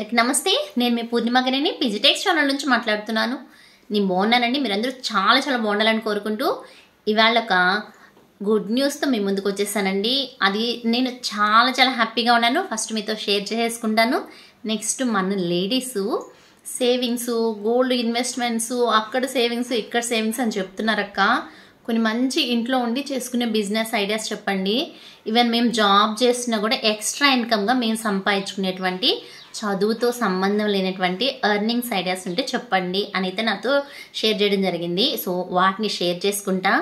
అందరికీ నమస్తే. నేను మీ పూర్ణిమ గారిని పిజిటెక్స్ ఛానల్ నుంచి మాట్లాడుతున్నాను. నేను బాగున్నానండి. మీరందరూ చాలా చాలా బాగుండాలని కోరుకుంటూ ఇవాళ ఒక గుడ్ న్యూస్తో మీ ముందుకు వచ్చేసానండి. అది నేను చాలా చాలా హ్యాపీగా ఉన్నాను. ఫస్ట్ మీతో షేర్ చేసుకుంటాను. నెక్స్ట్ మన లేడీసు సేవింగ్స్, గోల్డ్ ఇన్వెస్ట్మెంట్స్, అక్కడ సేవింగ్స్ ఇక్కడ సేవింగ్స్ అని చెప్తున్నారక్క. కొన్ని మంచి ఇంట్లో ఉండి చేసుకునే బిజినెస్ ఐడియాస్ చెప్పండి. ఈవెన్ మేము జాబ్ చేస్తున్నా కూడా ఎక్స్ట్రా ఇన్కమ్గా మేము సంపాదించుకునేటువంటి చదువుతో సంబంధం లేనటువంటి ఎర్నింగ్స్ ఐడియాస్ ఉంటే చెప్పండి అని అయితే నాతో షేర్ చేయడం జరిగింది. సో వాటిని షేర్ చేసుకుంటా.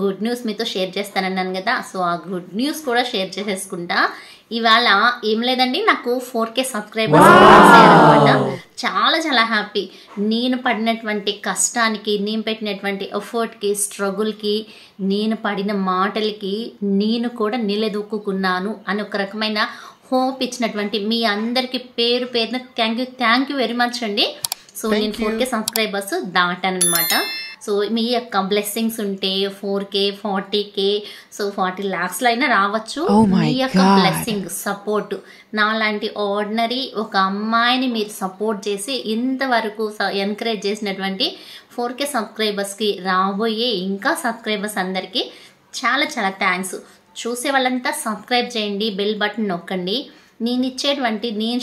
గుడ్ న్యూస్ మీతో షేర్ చేస్తానన్నాను కదా, సో ఆ గుడ్ న్యూస్ కూడా షేర్ చేసేసుకుంటా. ఇవాళ ఏం లేదండి, నాకు 4K సబ్స్క్రైబర్స్ అనమాట. చాలా చాలా హ్యాపీ. నేను పడినటువంటి కష్టానికి, నేను పెట్టినటువంటి ఎఫర్ట్కి, స్ట్రగుల్కి, నేను పడిన మాటలకి నేను కూడా నిలదొక్కున్నాను అని ఒక రకమైన హోప్ ఇచ్చినటువంటి మీ అందరికీ పేరు పేరున థ్యాంక్ యూ వెరీ మచ్ అండి. సో నేను 4K సబ్స్క్రైబర్స్ దాటాను అనమాట. సో మీ యొక్క బ్లెస్సింగ్స్ ఉంటే 4K 40K సో 40 lakhsలో అయినా రావచ్చు. మీ యొక్క బ్లెస్సింగ్ సపోర్ట్, నాలాంటి ఆర్డినరీ ఒక అమ్మాయిని మీరు సపోర్ట్ చేసి ఇంతవరకు ఎంకరేజ్ చేసినటువంటి 4K సబ్స్క్రైబర్స్కి, రాబోయే ఇంకా సబ్స్క్రైబర్స్ అందరికీ చాలా చాలా థ్యాంక్స్. చూసే వాళ్ళంతా సబ్స్క్రైబ్ చేయండి, బెల్ బటన్ నొక్కండి. నేను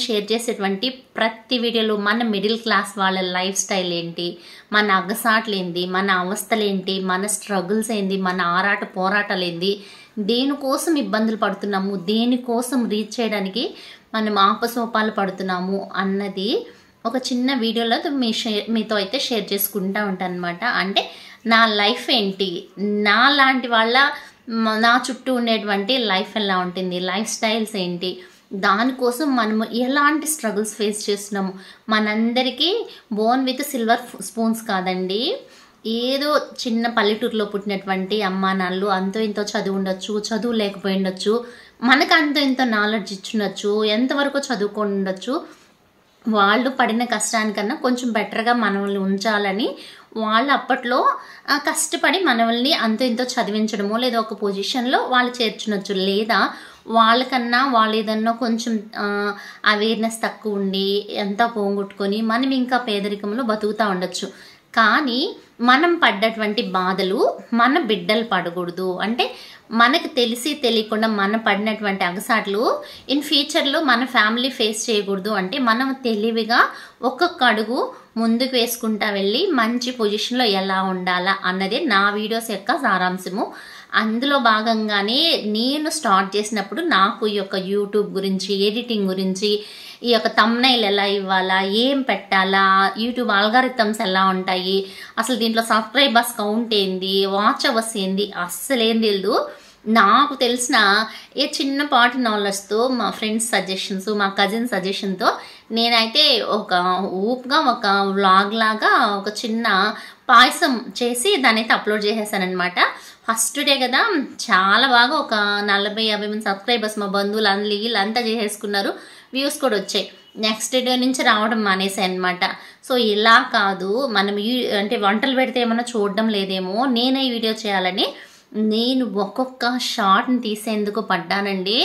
షేర్ చేసేటువంటి ప్రతి వీడియోలో మన మిడిల్ క్లాస్ వాళ్ళ లైఫ్ స్టైల్ ఏంటి, మన అగసాట్లు ఏంటి, మన అవస్థలు ఏంటి, మన స్ట్రగుల్స్ ఏంటి, మన ఆరాట పోరాటాలు ఏంటి, దేనికోసం ఇబ్బందులు పడుతున్నాము, దేనికోసం రీచ్ చేయడానికి మనం ఆపసోపాలు పడుతున్నాము అన్నది ఒక చిన్న వీడియోలో మీతో అయితే షేర్ చేసుకుంటూ ఉంటాను అనమాట. అంటే నా లైఫ్ ఏంటి, నా లాంటి వాళ్ళ నా చుట్టూ ఉండేటువంటి లైఫ్ ఎలా ఉంటుంది, లైఫ్ స్టైల్స్ ఏంటి, దానికోసం మనము ఎలాంటి స్ట్రగుల్స్ ఫేస్ చేస్తున్నాము. మనందరికీ బోర్న్ విత్ సిల్వర్ స్పూన్స్ కాదండి. ఏదో చిన్న పల్లెటూరులో పుట్టినటువంటి అమ్మా నాన్నలు అంతో ఇంతో చదువు ఉండొచ్చు, చదువు లేకపోయి ఉండొచ్చు, మనకు అంతో ఇంతో నాలెడ్జ్ ఇచ్చుండొచ్చు, ఎంతవరకు చదువుకొని ఉండొచ్చు. వాళ్ళు పడిన కష్టానికన్నా కొంచెం బెటర్గా మనల్ని ఉంచాలని వాళ్ళు అప్పట్లో కష్టపడి మనల్ని అంతో ఇంతో చదివించడమో లేదా ఒక పొజిషన్లో వాళ్ళు చేర్చునొచ్చు. లేదా వాళ్ళకన్నా వాళ్ళు ఏదన్నా కొంచెం అవేర్నెస్ తక్కువ ఉండి ఎంతో పోగొట్టుకొని మనం ఇంకా పేదరికంలో బతుకుతూ ఉండొచ్చు. కానీ మనం పడ్డటువంటి బాధలు మన బిడ్డలు పడకూడదు. అంటే మనకు తెలిసి తెలియకుండా మనం పడినటువంటి అగసాట్లు ఇన్ ఫ్యూచర్లో మన ఫ్యామిలీ ఫేస్ చేయకూడదు. అంటే మనం తెలివిగా ఒక్కొక్క అడుగు ముందుకు వేసుకుంటా వెళ్ళి మంచి పొజిషన్లో ఎలా ఉండాలా అన్నదే నా వీడియోస్ యొక్క సారాంశము. అందులో భాగంగానే నేను స్టార్ట్ చేసినప్పుడు నాకు ఈ యొక్క యూట్యూబ్ గురించి, ఎడిటింగ్ గురించి, ఈ యొక్క థంబ్నెయిల్ ఎలా ఇవ్వాలా, ఏం పెట్టాలా, యూట్యూబ్ ఆల్గారిథమ్స్ ఎలా ఉంటాయి, అసలు దీంట్లో సబ్స్క్రైబర్స్ కౌంట్ ఏంది, వాచ్ అవర్స్ ఏంది, అస్సలు ఏం తెలియదు. నాకు తెలిసిన ఏ చిన్నపాటి నాలెడ్జ్తో, మా ఫ్రెండ్స్ సజెషన్స్, మా కజిన్ సజెషన్తో నేనైతే ఒక ఊపుగా ఒక వ్లాగ్ లాగా ఒక చిన్న పాయసం చేసి దాన్ని అయితే అప్లోడ్ చేసేసానమాట. ఫస్ట్ డే కదా, చాలా బాగా ఒక 40-50 మంది సబ్స్క్రైబర్స్ మా బంధువులు వీళ్ళంతా చేసేసుకున్నారు. వ్యూస్ కూడా వచ్చాయి. నెక్స్ట్ డే నుంచి రావడం మానేసాయి అనమాట. సో ఇలా కాదు, మనం అంటే వంటలు పెడితే ఏమన్నా చూడడం లేదేమో, నేనే ఈ వీడియో చేయాలని నేను ఒక్కొక్క షార్ట్ని తీసేందుకు పడ్డానండి.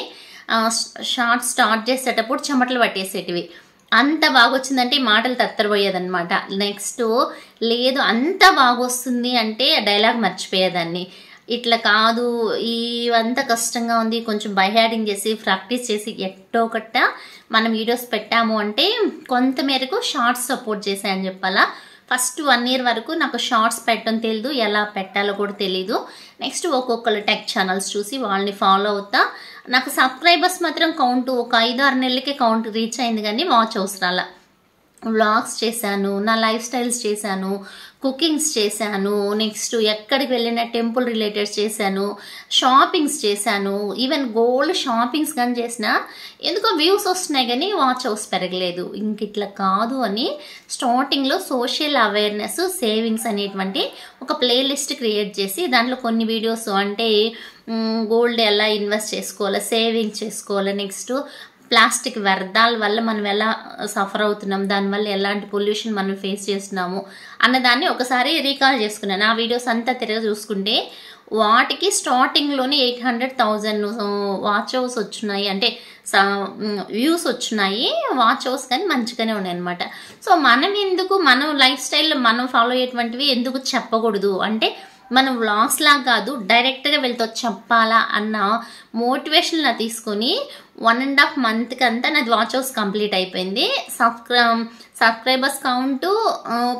షార్ట్ స్టార్ట్ చేసేటప్పుడు చెమటలు పట్టేసేటివి. అంత బాగా వచ్చిందంటే మాటలు తత్తరపోయేదన్నమాట. నెక్స్ట్ లేదు అంత బాగా వస్తుంది అంటే డైలాగ్ మర్చిపోయేదాన్ని. ఇట్లా కాదు, ఇవంతా కష్టంగా ఉంది, కొంచెం బై హ్యాడింగ్ చేసి ప్రాక్టీస్ చేసి ఎట్టో ఒకట మనం వీడియోస్ పెట్టాము అంటే కొంతమేరకు షార్ట్స్ సపోర్ట్ చేశాయని చెప్పాలా. ఫస్ట్ 1 year వరకు నాకు షార్ట్స్ పెట్టడం తెలియదు, ఎలా పెట్టాలో కూడా తెలీదు. నెక్స్ట్ ఒక్కొక్కరు టెక్ ఛానల్స్ చూసి వాళ్ళని ఫాలో అవుతా. నాకు సబ్స్క్రైబర్స్ మాత్రం కౌంట్ ఒక 5-6 నెలలకే కౌంట్ రీచ్ అయింది, కానీ వాచ్ అవసరాల. వ్లాగ్స్ చేశాను, నా లైఫ్ స్టైల్స్ చేశాను, కుకింగ్స్ చేశాను, నెక్స్ట్ ఎక్కడికి వెళ్ళిన టెంపుల్ రిలేటెడ్స్ చేశాను, షాపింగ్స్ చేశాను, ఈవెన్ గోల్డ్ షాపింగ్స్ కానీ చేసిన ఎందుకో వ్యూస్ వస్తున్నాయి కానీ వాచ్ అవర్స్ పెరగలేదు. ఇంక ఇట్లా కాదు అని స్టార్టింగ్లో సోషల్ అవేర్నెస్, సేవింగ్స్ అనేటువంటి ఒక ప్లేలిస్ట్ క్రియేట్ చేసి దాంట్లో కొన్ని వీడియోస్ అంటే గోల్డ్ ఎలా ఇన్వెస్ట్ చేసుకోవాలి, సేవింగ్స్ చేసుకోవాలి, నెక్స్ట్ ప్లాస్టిక్ వ్యర్థాల వల్ల మనం ఎలా సఫర్ అవుతున్నాం, దానివల్ల ఎలాంటి పొల్యూషన్ మనం ఫేస్ చేస్తున్నాము అన్నదాన్ని ఒకసారి రీకాల్ చేసుకున్నాను. ఆ వీడియోస్ అంతా తిరగ చూసుకుంటే వాటికి స్టార్టింగ్లోనే 800,000 వాచ్ అవర్స్ వచ్చినాయి, అంటే వ్యూస్ వచ్చినాయి వాచ్ అవర్స్, కానీ మంచిగానే ఉన్నాయి అనమాట. సో మనం ఎందుకు మనం లైఫ్ స్టైల్లో మనం ఫాలో అయ్యేటువంటివి ఎందుకు చెప్పకూడదు అంటే, మనం వ్లాగ్స్ లాగా కాదు డైరెక్ట్గా వెళ్తే చెప్పాలా అన్న మోటివేషన్ నా తీసుకొని 1.5 monthకి అంతా నాది వాచ్ అవర్స్ కంప్లీట్ అయిపోయింది. సబ్స్క్రైబర్స్ కౌంట్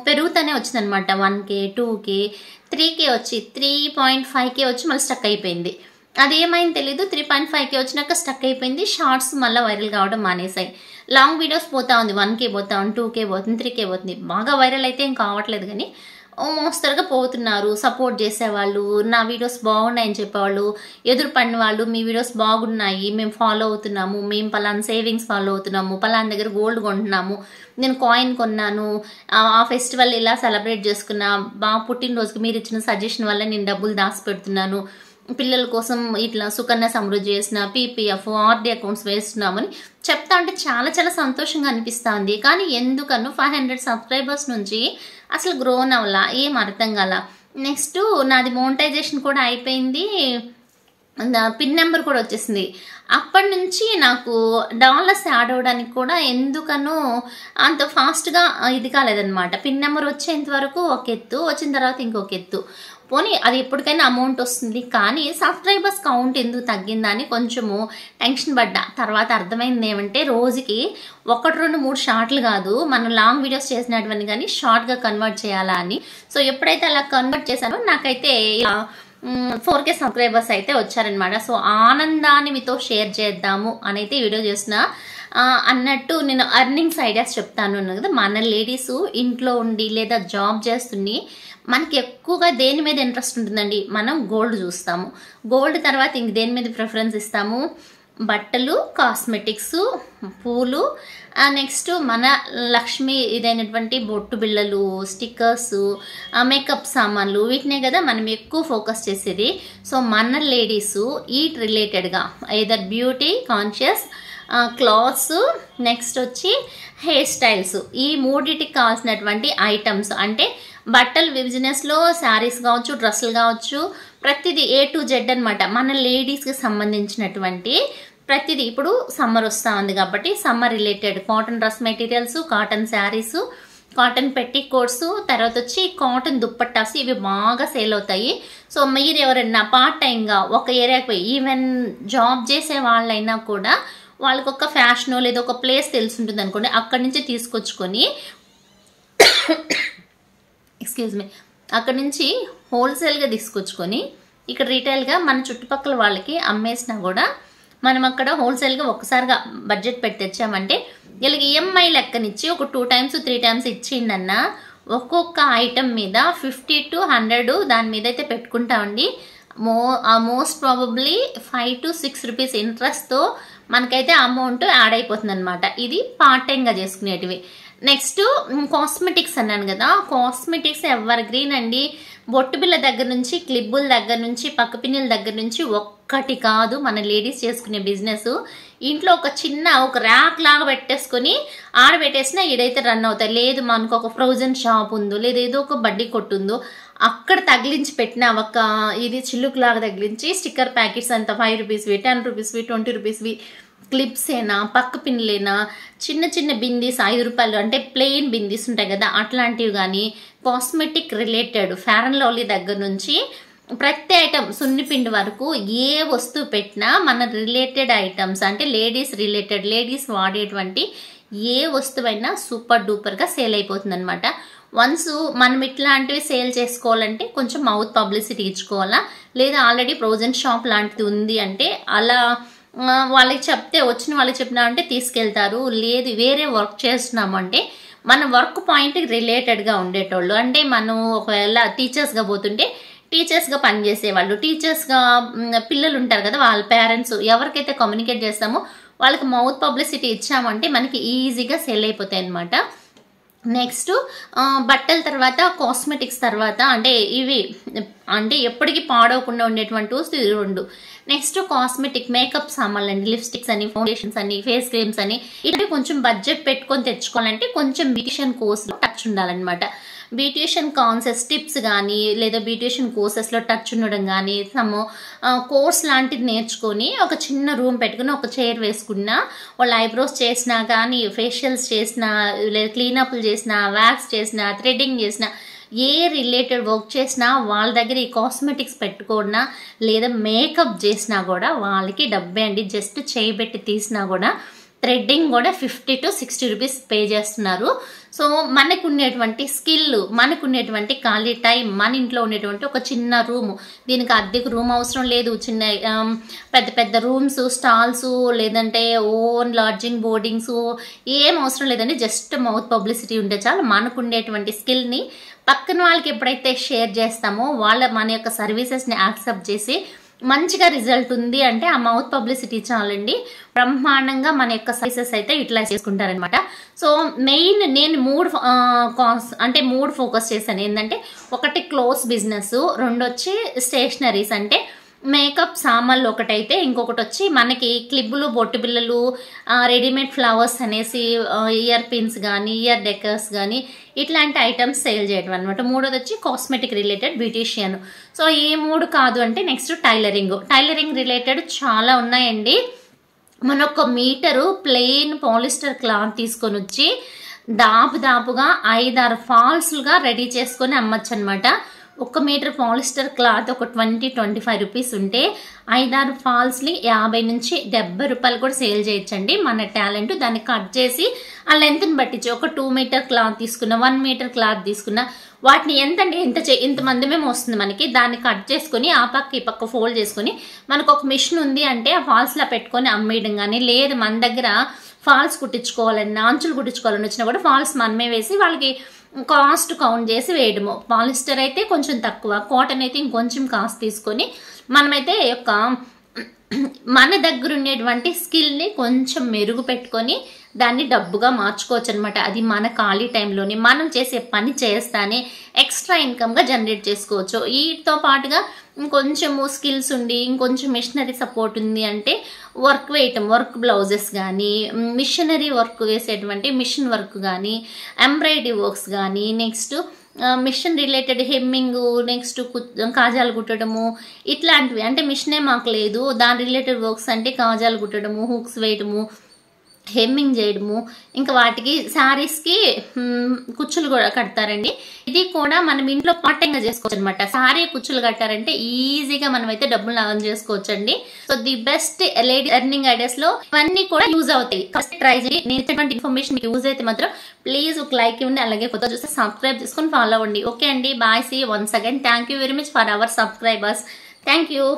పెరుగుతూనే వచ్చిందనమాట. 1K 2K 3K వచ్చి 3.5K వచ్చి మళ్ళీ స్టక్ అయిపోయింది. అదేమైంది తెలీదు, 3.5K వచ్చినాక స్టక్ అయిపోయింది. షార్ట్స్ మళ్ళీ వైరల్ కావడం మానేసాయి. లాంగ్ వీడియోస్ పోతా ఉంది, 1K పోతా ఉంది, 2K పోతుంది, 3K పోతుంది. బాగా వైరల్ అయితే ఏం కావట్లేదు, కానీ మోస్తరుగా పోతున్నారు. సపోర్ట్ చేసేవాళ్ళు, నా వీడియోస్ బాగున్నాయని చెప్పేవాళ్ళు, ఎదురు పడిన వాళ్ళు మీ వీడియోస్ బాగున్నాయి, మేము ఫాలో అవుతున్నాము, మేము పలానా సేవింగ్స్ ఫాలో అవుతున్నాము, పలానా దగ్గర గోల్డ్ కొంటున్నాము, నేను కాయిన్ కొన్నాను, ఆ ఫెస్టివల్ ఇలా సెలబ్రేట్ చేసుకున్నా, బాగా పుట్టినరోజుకి మీరు ఇచ్చిన సజెషన్ వల్ల నేను డబ్బులు దాచి పెడుతున్నాను, పిల్లల కోసం ఇట్లా సుకన్య సమృద్ధి చేసిన, పీపీఎఫ్ ఆర్డీ అకౌంట్స్ వేస్తున్నామని చెప్తా ఉంటే చాలా చాలా సంతోషంగా అనిపిస్తుంది. కానీ ఎందుకన్నా 500 సబ్స్క్రైబర్స్ నుంచి అసలు గ్రోన్ అవ్వాలా, ఏం అర్థం కాల. నెక్స్ట్ నాది మోనిటైజేషన్ కూడా అయిపోయింది, పిన్ నెంబర్ కూడా వచ్చేసింది. అప్పటి నుంచి నాకు డాలర్స్ యాడ్ అవ్వడానికి కూడా ఎందుకనో అంత ఫాస్ట్గా ఇది కాలేదనమాట. పిన్ నెంబర్ వచ్చేంత వరకు ఒక ఎత్తు, వచ్చిన తర్వాత ఇంకొక ఎత్తు. పోనీ అది ఎప్పటికైనా అమౌంట్ వస్తుంది, కానీ సబ్స్క్రైబర్స్ కౌంట్ ఎందుకు తగ్గిందని కొంచెము టెన్షన్ పడ్డా. తర్వాత అర్థమైంది ఏమంటే, రోజుకి 1, 2, 3 షార్ట్లు కాదు, మనం లాంగ్ వీడియోస్ చేసినటువంటి కానీ షార్ట్గా కన్వర్ట్ చేయాలా అని. సో ఎప్పుడైతే అలా కన్వర్ట్ చేశానో నాకైతే 4K సబ్స్క్రైబర్స్ అయితే వచ్చారనమాట. సో ఆనందాన్ని మీతో షేర్ చేద్దాము అని అయితే వీడియో చేసిన అన్నట్టు నేను అర్నింగ్స్ ఐడియాస్ చెప్తాను కదా. మన లేడీస్ ఇంట్లో ఉండి లేదా జాబ్ చేస్తుండి మనకి ఎక్కువగా దేని మీద ఇంట్రెస్ట్ ఉంటుందండి, మనం గోల్డ్ చూస్తాము. గోల్డ్ తర్వాత ఇంక దేని మీద ప్రిఫరెన్స్ ఇస్తాము, బట్టలు, కాస్మెటిక్స్, పూలు, నెక్స్ట్ మన లక్ష్మి ఇదైనటువంటి బొట్టు బిళ్ళలు, స్టిక్కర్స్, మేకప్ సామాన్లు, వీటినే కదా మనం ఎక్కువ ఫోకస్ చేసేది. సో మన లేడీస్ ఈట్ రిలేటెడ్గా either beauty conscious, clothes, next వచ్చి హెయిర్ స్టైల్స్, ఈ మూడింటికి కావాల్సినటువంటి ఐటమ్స్, అంటే బట్టలు బిజినెస్లో శారీస్ కావచ్చు, డ్రెస్సులు కావచ్చు, ప్రతిదీ A to Z అనమాట. మన లేడీస్కి సంబంధించినటువంటి ప్రతిదీ. ఇప్పుడు సమ్మర్ వస్తూ ఉంది కాబట్టి summer related cotton dress materials, cotton saris, cotton petticoats, తర్వాత వచ్చి కాటన్ దుప్పట్టాస్, ఇవి బాగా సేల్ అవుతాయి. సో మీరు ఎవరైనా పార్ట్ టైంగా ఒక ఏరియాకి పోయి, ఈవెన్ జాబ్ చేసే వాళ్ళైనా కూడా వాళ్ళకి ఒక ఫ్యాషన్ లేదా ఒక ప్లేస్ తెలిసి ఉంటుంది అనుకోండి, అక్కడి నుంచి తీసుకొచ్చుకొని అక్కడి నుంచి హోల్సేల్గా తీసుకొచ్చుకొని ఇక్కడ రీటైల్గా మన చుట్టుపక్కల వాళ్ళకి అమ్మేసినా కూడా మనం అక్కడ హోల్సేల్గా ఒక్కసారిగా బడ్జెట్ పెట్టి తెచ్చామంటే వీళ్ళకి EMI లెక్కనిచ్చి ఒక 2 times 3 times ఇచ్చిండన్నా ఒక్కొక్క ఐటమ్ మీద 50 to 100 దాని మీద అయితే పెట్టుకుంటామండి. మోస్ట్ ప్రాబబ్లీ 5 to 6 rupees ఇంట్రెస్ట్తో మనకైతే అమౌంట్ యాడ్ అయిపోతుంది అనమాట. ఇది పార్ట్ టైంగా చేసుకునేటివి. నెక్స్ట్ కాస్మెటిక్స్ అన్నాను కదా, కాస్మెటిక్స్ ఎవర్ గ్రీన్ అండి. బొట్టు బిళ్ళ దగ్గర నుంచి, క్లిబ్బుల దగ్గర నుంచి, పక్క పిన్నుల దగ్గర నుంచి ఒక్కటి కాదు మన లేడీస్ చేసుకునే బిజినెస్. ఇంట్లో ఒక చిన్న ఒక ర్యాక్ లాగా పెట్టేసుకొని ఆడబెట్టేసినా ఇడైతే రన్ అవుతాయి. లేదు మనకు ఒక ఫ్రోజన్ షాప్ ఉందో, లేదా ఏదో ఒక బడ్డీ కొట్టుందో అక్కడ తగిలించి పెట్టిన ఒక ఇది చిల్లుకులాగా తగిలించి స్టిక్కర్ ప్యాకెట్స్ అంతా 5 రూపీస్వి, 10 రూపీస్వి, 20 రూపీస్వి, క్లిప్స్ అయినా, పక్క పిన్నులైనా, చిన్న చిన్న బిందీస్ 5 రూపాయలు అంటే ప్లెయిన్ బిందీస్ ఉంటాయి కదా అట్లాంటివి, కానీ cosmetic related fair and lovely దగ్గర నుంచి ప్రతి ఐటమ్ సున్నిపిండి వరకు ఏ వస్తువు పెట్టినా మన రిలేటెడ్ ఐటమ్స్, అంటే లేడీస్ రిలేటెడ్, లేడీస్ వాడేటువంటి ఏ వస్తువైనా సూపర్ డూపర్గా సేల్ అయిపోతుంది అనమాట. వన్స్ మనం ఇట్లాంటివి సేల్ చేసుకోవాలంటే కొంచెం మౌత్ పబ్లిసిటీ ఇచ్చుకోవాలా, లేదా ఆల్రెడీ ఫ్రోజన్ షాప్ లాంటిది ఉంది అంటే అలా వాళ్ళకి చెప్తే, వచ్చిన వాళ్ళకి చెప్పినా అంటే తీసుకెళ్తారు. లేదు వేరే వర్క్ చేస్తున్నాము అంటే మన వర్క్ పాయింట్కి రిలేటెడ్గా ఉండేటోళ్ళు, అంటే మనం ఒకవేళ టీచర్స్గా పోతుంటే టీచర్స్గా పనిచేసేవాళ్ళు, టీచర్స్గా పిల్లలు ఉంటారు కదా వాళ్ళ పేరెంట్స్, ఎవరికైతే కమ్యూనికేట్ చేస్తామో వాళ్ళకి మౌత్ పబ్లిసిటీ ఇచ్చామంటే మనకి ఈజీగా సేల్ అయిపోతాయి అన్నమాట. నెక్స్ట్ బట్టల తర్వాత కాస్మెటిక్స్ తర్వాత, అంటే ఇవి అంటే ఎప్పటికీ పాడవకుండా ఉండేటువంటి వస్తువు ఇది 2. నెక్స్ట్ కాస్మెటిక్ మేకప్ సామాన్లు అండి, లిప్స్టిక్స్ అని, ఫౌండేషన్స్ అని, ఫేస్ క్రీమ్స్ అని, ఇవి కొంచెం బడ్జెట్ పెట్టుకొని తెచ్చుకోవాలంటే కొంచెం బ్యూటిషియన్ కోర్స్లో టచ్ ఉండాలన్నమాట. బ్యూటిషియన్ కాన్సెప్ట్స్ టిప్స్ కానీ లేదా బ్యూటిషియన్ కోర్సెస్లో టచ్ ఉండడం కానీ కోర్స్ లాంటిది నేర్చుకొని ఒక చిన్న రూమ్ పెట్టుకుని ఒక చైర్ వేసుకున్నా వాళ్ళు ఐబ్రోస్ చేసినా కానీ, ఫేషియల్స్ చేసినా, లేదా క్లీనప్లు చేసినా, వ్యాక్స్ చేసినా, థ్రెడ్డింగ్ చేసినా, ఏ రిలేటెడ్ వర్క్ చేసినా వాళ్ళ దగ్గర ఈ కాస్మెటిక్స్ పెట్టుకున్నా లేదా మేకప్ చేసినా కూడా వాళ్ళకి డబ్బే అండి. జస్ట్ చేయబెట్టి తీసినా కూడా థ్రెడ్డింగ్ కూడా 50 to 60 రూపీస్ పే చేస్తున్నారు. సో మనకు ఉండేటువంటి స్కిల్, మనకు ఉండేటువంటి ఖాళీ టైం, మన ఇంట్లో ఉండేటువంటి ఒక చిన్న రూము, దీనికి అద్దెకు రూమ్ అవసరం లేదు, చిన్న పెద్ద పెద్ద రూమ్స్, స్టాల్స్, లేదంటే ఓన్ లాడ్జింగ్ బోర్డింగ్స్ ఏం అవసరం లేదండి. జస్ట్ మౌత్ పబ్లిసిటీ ఉంటే చాలు. మనకు ఉండేటువంటి స్కిల్ని పక్కన వాళ్ళకి ఎప్పుడైతే షేర్ చేస్తామో వాళ్ళ మన యొక్క సర్వీసెస్ని యాక్సెప్ట్ చేసి మంచిగా రిజల్ట్ ఉంది అంటే ఆ మౌత్ పబ్లిసిటీ చాలండి, బ్రహ్మాండంగా మన యొక్క సర్వీసెస్ అయితే యూటిలైజ్ చేసుకుంటారనమాట. సో మెయిన్ నేను 3 ఫోకస్ చేశాను. ఏంటంటే 1 క్లోత్స్ బిజినెస్, 2 వచ్చి స్టేషనరీస్ అంటే మేకప్ సామాన్లు ఒకటైతే, ఇంకొకటి వచ్చి మనకి క్లిబ్బులు, బొట్టు బిళ్ళలు, రెడీమేడ్ ఫ్లవర్స్ అనేసి ఇయర్ పిన్స్ కానీ, ఇయర్ డెకర్స్ కానీ ఇట్లాంటి ఐటమ్స్ సేల్ చేయడం అనమాట. 3వది వచ్చి కాస్మెటిక్ రిలేటెడ్ బ్యూటీషియన్. సో ఈ 3 కాదు అంటే నెక్స్ట్ టైలరింగ్ రిలేటెడ్ చాలా ఉన్నాయండి. మన 1 మీటరు ప్లెయిన్ పాలిస్టర్ క్లాత్ తీసుకొని వచ్చి దాపుగా 5-6 ఫాల్స్లుగా రెడీ చేసుకొని అమ్మచ్చు అనమాట. 1 మీటర్ పాలిస్టర్ క్లాత్ ఒక 20-25 రూపీస్ ఉంటే 5-6 ఫాల్స్ని 50 నుంచి 70 రూపాయలు కూడా సేల్ చేయొచ్చండి. మన టాలెంట్ దాన్ని కట్ చేసి ఆ లెంత్ని పట్టించి ఒక 2 మీటర్ క్లాత్ తీసుకున్న, 1 మీటర్ క్లాత్ తీసుకున్న, వాటిని ఇంత మందమేమో వస్తుంది మనకి, దాన్ని కట్ చేసుకొని ఆ పక్క ఈ పక్క ఫోల్డ్ చేసుకొని మనకు ఒక మిషన్ ఉంది అంటే ఆ ఫాల్స్లో పెట్టుకొని అమ్మేయడం కానీ, లేదు మన దగ్గర ఫాల్స్ కుట్టించుకోవాలన్నా, అంచులు కుట్టించుకోవాలని వచ్చినా కూడా ఫాల్స్ మనమే వేసి వాళ్ళకి కాస్ట్ కౌంట్ చేసి వేయడము. పాలిస్టర్ అయితే కొంచెం తక్కువ, కాటన్ అయితే ఇంకొంచెం కాస్ట్ తీసుకొని మనమైతే మన దగ్గర ఉండేటువంటి స్కిల్ని కొంచెం మెరుగు పెట్టుకొని దాన్ని డబ్బుగా మార్చుకోవచ్చు అనమాట. అది మన ఖాళీ టైంలోని మనం చేసే పని చేస్తానే ఎక్స్ట్రా ఇన్కమ్గా జనరేట్ చేసుకోవచ్చు. వీటితో పాటుగా ఇంకొంచెము స్కిల్స్ ఉండి ఇంకొంచెం మిషనరీ సపోర్ట్ ఉంది అంటే వర్క్ బ్లౌజెస్ కానీ, మిషనరీ వర్క్ వేసేటువంటి మిషన్ వర్క్ కానీ, ఎంబ్రాయిడరీ వర్క్స్ కానీ, next machine related hemming, next కాజాలు కుట్టడము, ఇట్లాంటివి అంటే మిషనే మాకు లేదు, దాని రిలేటెడ్ వర్క్స్ అంటే కాజాలు కుట్టడము, హుక్స్ వేయడము, హెమ్మింగ్ చేయడము, ఇంకా వాటికి శారీస్కి కుచ్చులు కూడా కడతారండి. ఇది కూడా మనం ఇంట్లో పార్ట్ టైంగా చేసుకోవచ్చు అనమాట. శారీ కుచ్చులు కట్టారంటే ఈజీగా మనం అయితే డబ్బులు ఎర్న్ చేసుకోవచ్చు అండి. So the best lady earning ideas లో ఇవన్నీ కూడా యూజ్ అవుతాయి. ఫస్ట్ ట్రై చేయండి. నేను ఇచ్చినటువంటి ఇన్ఫర్మేషన్ మీకు యూజ్ అయితే మాత్రం ప్లీజ్ ఒక లైక్ ఇవ్వండి, అలాగే కొత్త చూస్తే సబ్స్క్రైబ్ చేసుకొని ఫాలో అవ్వండి. ఓకే అండి, bye, see once again. Thank you very much for our subscribers. Thank you.